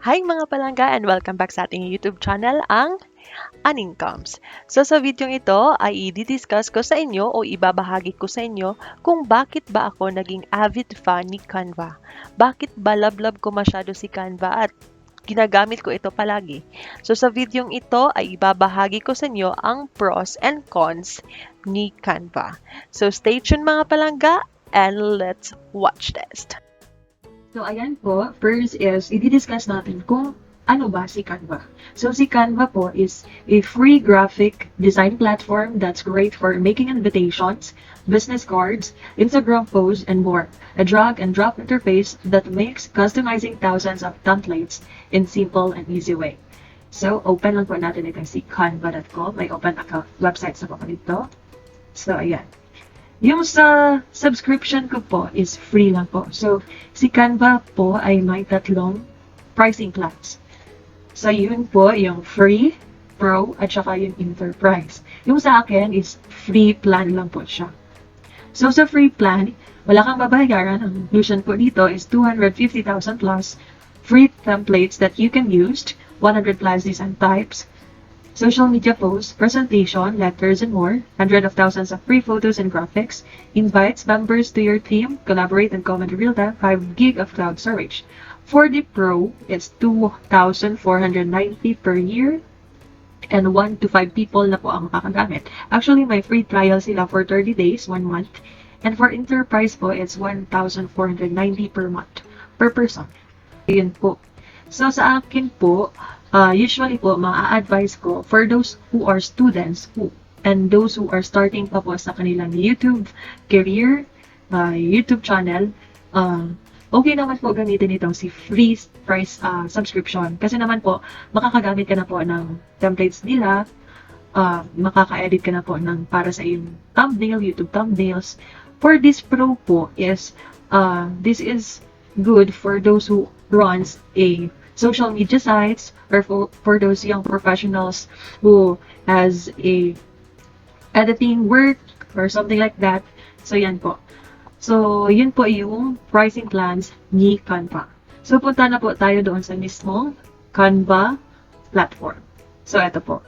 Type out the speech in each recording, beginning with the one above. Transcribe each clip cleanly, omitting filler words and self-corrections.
Hi mga palangga and welcome back sa ating YouTube channel, ang Anincoms. So sa video ito ay i-discuss ko sa inyo o ibabahagi ko sa inyo kung bakit ba ako naging avid fan ni Canva. Bakit ba love ko masyado si Canva at ginagamit ko ito palagi. So sa video ito ay ibabahagi ko sa inyo ang pros and cons ni Canva. So stay tuned mga palangga and let's watch this. So, ayan po. First is, i-discuss natin kung ano ba si Canva. So, si Canva po is a free graphic design platform that's great for making invitations, business cards, Instagram posts, and more. A drag and drop interface that makes customizing thousands of templates in simple and easy way. So, open lang po natin itong si canva.com. May open account website sa po dito. So, ayan. Yung sa subscription ko po is free lang po. So, si Canva po ay may tatlong pricing plans. So, yun po yung free, pro, at saka yung enterprise. Yung sa akin is free plan lang po siya. So, sa free plan, wala kang babayaran. Ang inclusion po dito is 250,000 plus free templates that you can use, 100 plus design types, social media posts, presentation, letters, and more, hundreds of thousands of free photos and graphics, invites members to your team, collaborate and comment in real time, 5 gig of cloud storage. For the Pro, it's 2,490 per year, and 1 to 5 people na po ang makagamit. Actually, may free trial sila for 30 days, 1 month, and for Enterprise po, it's 1,490 per month, per person. Yun po. So, sa akin po, usually po, ma-advise ko for those who are students and those who are starting pa po sa kanilang YouTube career, YouTube channel, okay naman po gamitin itong si free price subscription. Kasi naman po, makakagamit ka na po ng templates nila, makaka-edit ka na po ng para sa iyong thumbnail, YouTube thumbnails. For this Pro po is, this is good for those who runs a social media sites, or for those young professionals who has a editing work or something like that. So, yan po. So, yun po yung pricing plans ni Canva. So, punta na po tayo doon sa mismong Canva platform. So, eto po.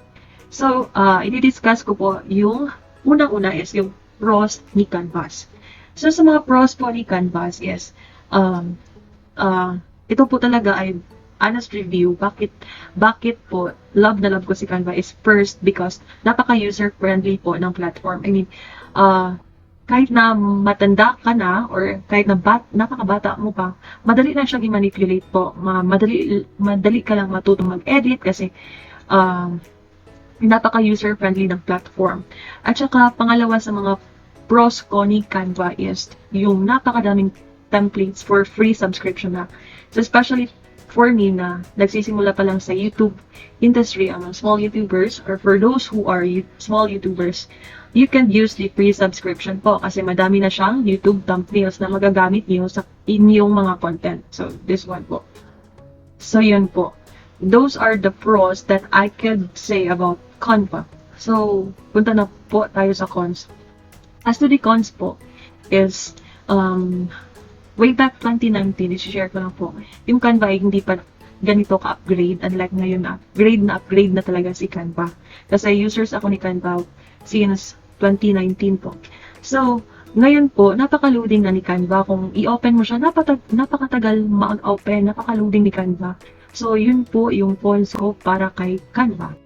So, i-discuss ko po yung unang-una is yung pros ni Canvas. So, sa mga pros po ni Canvas is, ito po talaga ay honest review. Bakit po love na love ko si Canva is first because napaka-user friendly po ng platform. I mean, kahit na matanda ka na or kahit na napakabata mo pa, madali na siyang i-manipulate po. Madali ka lang matutong mag-edit kasi napaka-user friendly ng platform. At saka pangalawa sa mga pros ko ni Canva is yung napakadaming templates for free subscription na. So especially for me na nagsisimula pa lang sa YouTube industry, ang small YouTubers, or for those who are small YouTubers, you can use the free subscription po kasi madami na siyang YouTube thumbnails na magagamit niyo sa inyong mga content. So, this one po. So, yun po. Those are the pros that I could say about Canva. So, punta na po tayo sa cons. As to the cons po, is, way back 2019, i-share ko lang po, yung Canva ay hindi pa ganito ka-upgrade, unlike ngayon na upgrade na talaga si Canva. Kasi users ako ni Canva since 2019 po. So, ngayon po, napaka-loading na ni Canva. Kung i-open mo siya, napakatagal ma-open, napaka-loading ni Canva. So, yun po yung cons ko para kay Canva.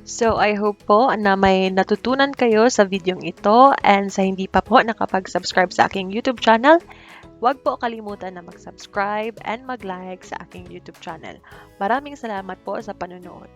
So, I hope po na may natutunan kayo sa videong ito, and sa hindi pa po nakapag-subscribe sa aking YouTube channel, huwag po kalimutan na mag-subscribe and mag-like sa aking YouTube channel. Maraming salamat po sa panonood.